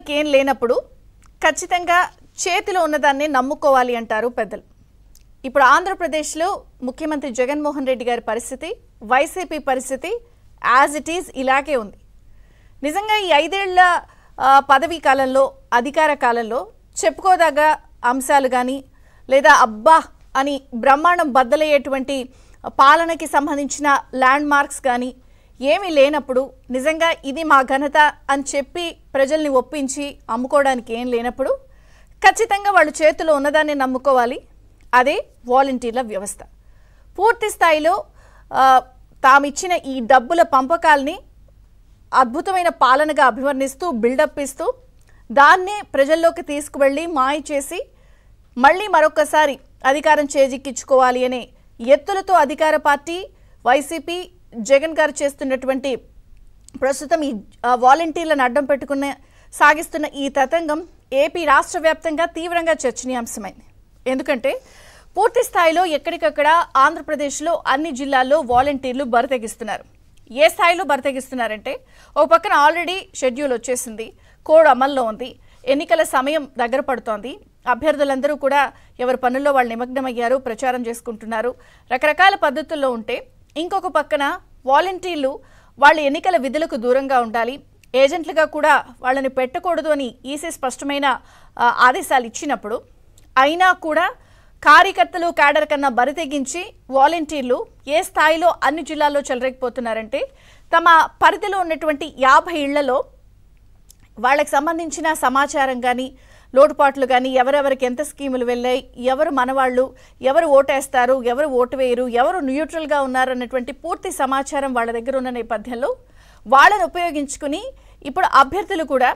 నమ్ముకోవడానికి ఏం లేనప్పుడు ఖచ్చితంగా చేతిలో ఉన్నదాన్ని నమ్ముకోవాలి అంటారు పెద్దలు. ఇప్పుడు ఆంధ్రప్రదేశ్లో ముఖ్యమంత్రి జగన్మోహన్ రెడ్డి గారి పరిస్థితి, వైసీపీ పరిస్థితి యాజ్ ఇట్ ఈజ్ ఇలాగే ఉంది. నిజంగా ఈ 5 ఏళ్ల పదవీ కాలంలో, అధికార కాలంలో చెప్పుకోదగ్గ అంశాలు కానీ లేదా అబ్బా అని బ్రహ్మాండం బద్దలయ్యేటువంటి పాలనకి సంబంధించిన ల్యాండ్ మార్క్స్ కానీ ఏమీ లేనప్పుడు, నిజంగా ఇది మా ఘనత అని చెప్పి ప్రజల్ని ఒప్పించి అమ్ముకోవడానికి ఏం లేనప్పుడు ఖచ్చితంగా వాళ్ళు చేతిలో ఉన్నదాన్ని నమ్ముకోవాలి. అదే వాలంటీర్ల వ్యవస్థ. పూర్తి స్థాయిలో తామిచ్చిన ఈ డబ్బుల పంపకాల్ని అద్భుతమైన పాలనగా అభివర్ణిస్తూ బిల్డప్ ఇస్తూ దాన్నే ప్రజల్లోకి తీసుకువెళ్ళి మాయ చేసి మళ్ళీ మరొకసారి అధికారం చేజిక్కించుకోవాలి అనే ఎత్తులతో అధికార పార్టీ వైసీపీ జగన్ గారు చేస్తున్నటువంటి ప్రస్తుతం ఈ వాలంటీర్లను అడ్డం పెట్టుకున్న సాగిస్తున్న ఈ తతంగం ఏపీ రాష్ట్ర వ్యాప్తంగా తీవ్రంగా చర్చనీయాంశమైంది. ఎందుకంటే పూర్తి స్థాయిలో ఎక్కడికక్కడ ఆంధ్రప్రదేశ్లో అన్ని జిల్లాల్లో వాలంటీర్లు బరితెగిస్తున్నారు. ఏ స్థాయిలో బరితెగిస్తున్నారంటే, ఒక పక్కన ఆల్రెడీ షెడ్యూల్ వచ్చేసింది, కోడ్ అమల్లో ఉంది, ఎన్నికల సమయం దగ్గర పడుతోంది, అభ్యర్థులందరూ కూడా ఎవరి పనుల్లో వాళ్ళు నిమగ్నమయ్యారు, ప్రచారం చేసుకుంటున్నారు, రకరకాల పద్ధతుల్లో ఉంటే, ఇంకొక పక్కన వాలంటీర్లు వాళ్ళ ఎన్నికల విధులకు దూరంగా ఉండాలి, ఏజెంట్లుగా కూడా వాళ్ళని పెట్టకూడదు అని ఈసీ స్పష్టమైన ఆదేశాలు ఇచ్చినప్పుడు అయినా కూడా కార్యకర్తలు క్యాడర్ కన్నా బరితెగించి వాలంటీర్లు ఏ స్థాయిలో అన్ని జిల్లాల్లో చెలరేగిపోతున్నారంటే, తమ పరిధిలో ఉన్నటువంటి 50 ఇళ్లలో వాళ్ళకి సంబంధించిన సమాచారం కానీ, లోటుపాట్లు కానీ, ఎవరెవరికి ఎంత స్కీములు వెళ్ళాయి, ఎవరు మనవాళ్ళు, ఎవరు ఓటేస్తారు, ఎవరు ఓటు వేయరు, ఎవరు న్యూట్రల్గా ఉన్నారు అన్నటువంటి పూర్తి సమాచారం వాళ్ళ దగ్గర ఉన్న నేపథ్యంలో వాళ్ళని ఉపయోగించుకుని ఇప్పుడు అభ్యర్థులు కూడా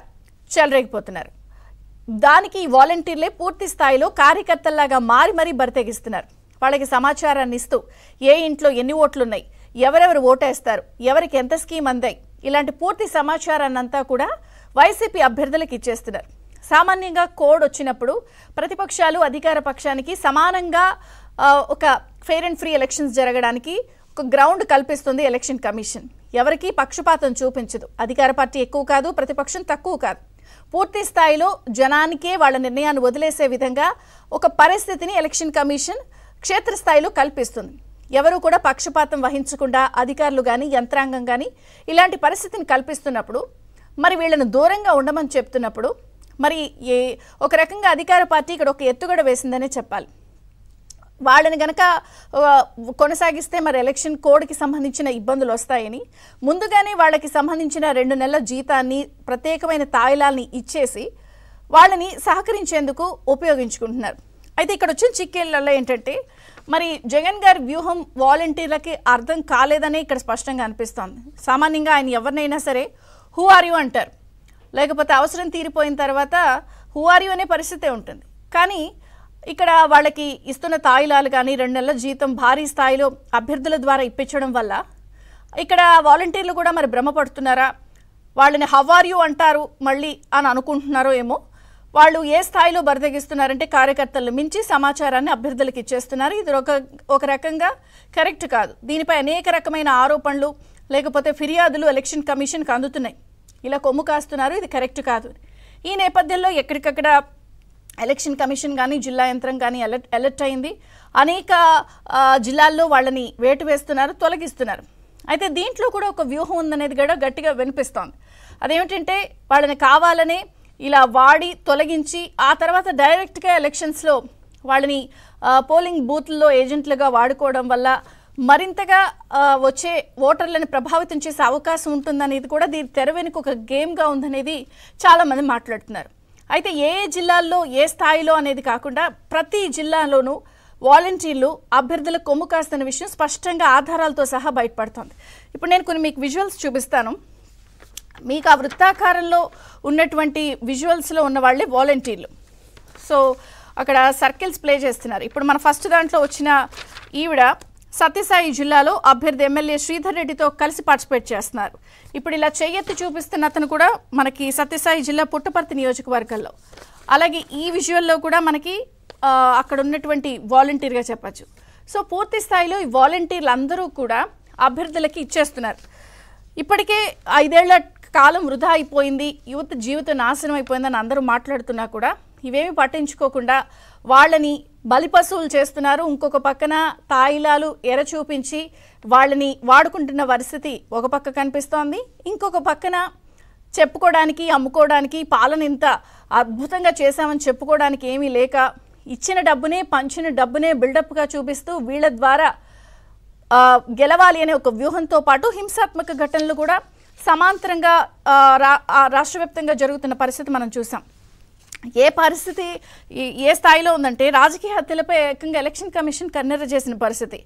చెలరేగిపోతున్నారు. దానికి ఈ వాలంటీర్లే పూర్తి స్థాయిలో కార్యకర్తల్లాగా మారి మరీ బరితెగిస్తున్నారు. వాళ్ళకి సమాచారాన్ని ఇస్తూ ఏ ఇంట్లో ఎన్ని ఓట్లున్నాయి, ఎవరెవరు ఓటేస్తారు, ఎవరికి ఎంత స్కీమ్ అందాయి, ఇలాంటి పూర్తి సమాచారాన్ని అంతా కూడా వైసీపీ అభ్యర్థులకు ఇచ్చేస్తున్నారు. సామాన్యంగా కోడ్ వచ్చినప్పుడు ప్రతిపక్షాలు అధికార పక్షానికి సమానంగా ఒక ఫెయిర్ అండ్ ఫ్రీ ఎలక్షన్స్ జరగడానికి ఒక గ్రౌండ్ కల్పిస్తుంది ఎలక్షన్ కమిషన్. ఎవరికి పక్షపాతం చూపించదు. అధికార పార్టీ ఎక్కువ కాదు, ప్రతిపక్షం తక్కువ కాదు. పూర్తి స్థాయిలో జనానికే వాళ్ళ నిర్ణయాన్ని వదిలేసే విధంగా ఒక పరిస్థితిని ఎలక్షన్ కమిషన్ క్షేత్రస్థాయిలో కల్పిస్తుంది. ఎవరు కూడా పక్షపాతం వహించకుండా అధికారులు కానీ యంత్రాంగం కానీ ఇలాంటి పరిస్థితిని కల్పిస్తున్నప్పుడు, మరి వీళ్ళను దూరంగా ఉండమని చెప్తున్నప్పుడు, మరి ఒక రకంగా అధికార పార్టీ ఇక్కడ ఒక ఎత్తుగడ వేసిందనే చెప్పాలి. వాళ్ళని గనక కొనసాగిస్తే మరి ఎలక్షన్ కోడ్కి సంబంధించిన ఇబ్బందులు వస్తాయని ముందుగానే వాళ్ళకి సంబంధించిన 2 నెలల జీతాన్ని, ప్రత్యేకమైన తాయిలాల్ని ఇచ్చేసి వాళ్ళని సహకరించేందుకు ఉపయోగించుకుంటున్నారు. అయితే ఇక్కడ వచ్చిన చిక్కేళ్ళల్లో ఏంటంటే, మరి జగన్ గారి వ్యూహం వాలంటీర్లకి అర్థం కాలేదనే ఇక్కడ స్పష్టంగా అనిపిస్తోంది. సామాన్యంగా ఆయన ఎవరినైనా సరే హూ ఆర్ యూ అంటారు, లేకపోతే అవసరం తీరిపోయిన తర్వాత హూ ఆర్ యూ అనే పరిస్థితే ఉంటుంది. కానీ ఇక్కడ వాళ్ళకి ఇస్తున్న తాయిలాలు కానీ 2 నెలల జీతం భారీ స్థాయిలో అభ్యర్థుల ద్వారా ఇప్పించడం వల్ల ఇక్కడ వాలంటీర్లు కూడా మరి భ్రమపడుతున్నారా, వాళ్ళని హౌ ఆర్ యూ అంటారు మళ్ళీ అని అనుకుంటున్నారో ఏమో. వాళ్ళు ఏ స్థాయిలో బరితెగిస్తున్నారంటే కార్యకర్తలను మించి సమాచారాన్ని అభ్యర్థులకు ఇచ్చేస్తున్నారు. ఇది ఒక రకంగా కరెక్ట్ కాదు. దీనిపై అనేక రకమైన ఆరోపణలు లేకపోతే ఫిర్యాదులు ఎలక్షన్ కమిషన్కి అందుతున్నాయి. ఇలా కొమ్ము కాస్తున్నారు, ఇది కరెక్ట్ కాదు. ఈ నేపథ్యంలో ఎక్కడికక్కడ ఎలక్షన్ కమిషన్ కానీ జిల్లా యంత్రం కానీ అలర్ట్ అయింది. అనేక జిల్లాల్లో వాళ్ళని వేటు వేస్తున్నారు, తొలగిస్తున్నారు. అయితే దీంట్లో కూడా ఒక వ్యూహం ఉందనేది కూడా గట్టిగా వినిపిస్తోంది. అదేమిటంటే, వాళ్ళని కావాలనే ఇలా వాడి తొలగించి ఆ తర్వాత డైరెక్ట్గా ఎలక్షన్స్లో వాళ్ళని పోలింగ్ బూత్ల్లో ఏజెంట్లుగా వాడుకోవడం వల్ల మరింతగా వచ్చే ఓటర్లను ప్రభావితం చేసే అవకాశం ఉంటుందనేది కూడా దీని తెర వెనుక ఒక గేమ్గా ఉందనేది చాలామంది మాట్లాడుతున్నారు. అయితే ఏ జిల్లాల్లో ఏ స్థాయిలో అనేది కాకుండా ప్రతి జిల్లాలోనూ వాలంటీర్లు అభ్యర్థుల కొమ్ము కాస్తున్న విషయం స్పష్టంగా ఆధారాలతో సహా బయటపడుతోంది. ఇప్పుడు నేను కొన్ని మీకు విజువల్స్ చూపిస్తాను. మీకు ఆ వృత్తాకారంలో ఉన్నటువంటి విజువల్స్లో ఉన్న వాళ్ళే వాలంటీర్లు. సో అక్కడ సర్కిల్స్ ప్లే చేస్తున్నారు. ఇప్పుడు మన ఫస్ట్ దాంట్లో వచ్చిన ఈవిడ సత్యసాయి జిల్లాలో అభ్యర్థి ఎమ్మెల్యే శ్రీధర్ రెడ్డితో కలిసి పార్టిసిపేట్ చేస్తున్నారు. ఇప్పుడు ఇలా చెయ్యెత్తి చూపిస్తున్న అతను కూడా మనకి సత్యసాయి జిల్లా పుట్టపర్తి నియోజకవర్గంలో. అలాగే ఈ విజువల్లో కూడా మనకి అక్కడ ఉన్నటువంటి వాలంటీర్గా చెప్పచ్చు. సో పూర్తి స్థాయిలో ఈ వాలంటీర్లు అందరూ కూడా అభ్యర్థులకి ఇచ్చేస్తున్నారు. ఇప్పటికే 5 ఏళ్ల కాలం వృధా అయిపోయింది, యువత జీవితం నాశనం అయిపోయిందని అందరూ మాట్లాడుతున్నా కూడా ఇవేమి పట్టించుకోకుండా వాళ్ళని బలిపశువులు చేస్తున్నారు. ఇంకొక పక్కన తాయిలాలు ఎర చూపించి వాళ్ళని వాడుకుంటున్న పరిస్థితి ఒక పక్క కనిపిస్తోంది. ఇంకొక పక్కన చెప్పుకోవడానికి, అమ్ముకోవడానికి, పాలన ఇంత అద్భుతంగా చేశామని చెప్పుకోవడానికి ఏమీ లేక ఇచ్చిన డబ్బునే, పంచిన డబ్బునే బిల్డప్గా చూపిస్తూ వీళ్ళ ద్వారా గెలవాలి అనే ఒక వ్యూహంతో పాటు హింసాత్మక ఘటనలు కూడా సమాంతరంగా రాష్ట్ర వ్యాప్తంగా జరుగుతున్న పరిస్థితి మనం చూసాం. ఏ పరిస్థితి ఏ స్థాయిలో ఉందంటే రాజకీయ హత్యలపై ఏకంగా ఎలక్షన్ కమిషన్ కన్నెర్ర చేసిన పరిస్థితి.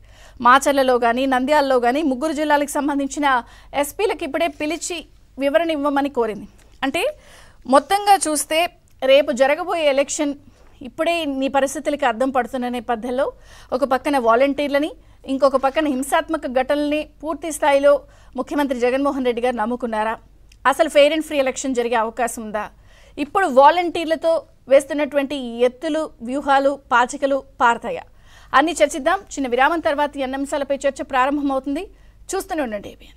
మాచర్లలో కానీ, నంద్యాలలో కానీ 3 జిల్లాలకు సంబంధించిన ఎస్పీలకు ఇప్పుడే పిలిచి వివరణ ఇవ్వమని కోరింది. అంటే మొత్తంగా చూస్తే రేపు జరగబోయే ఎలక్షన్ ఇప్పుడే నీ పరిస్థితులకి అర్థం పడుతున్న నేపథ్యంలో ఒక పక్కన వాలంటీర్లని, ఇంకొక పక్కన హింసాత్మక ఘటనల్ని పూర్తి స్థాయిలో ముఖ్యమంత్రి జగన్మోహన్ రెడ్డి గారు నమ్ముకున్నారా? అసలు ఫెయిర్ అండ్ ఫ్రీ ఎలక్షన్ జరిగే అవకాశం ఉందా? ఇప్పుడు వాలంటీర్లతో వేస్తున్నటువంటి ఎత్తులు, వ్యూహాలు, పాచికలు పారతాయా? అన్ని చర్చిద్దాం. చిన్న విరామం తర్వాత ఈ అన్ని అంశాలపై చర్చ ప్రారంభమవుతుంది. చూస్తూనే ఉండండి ABN.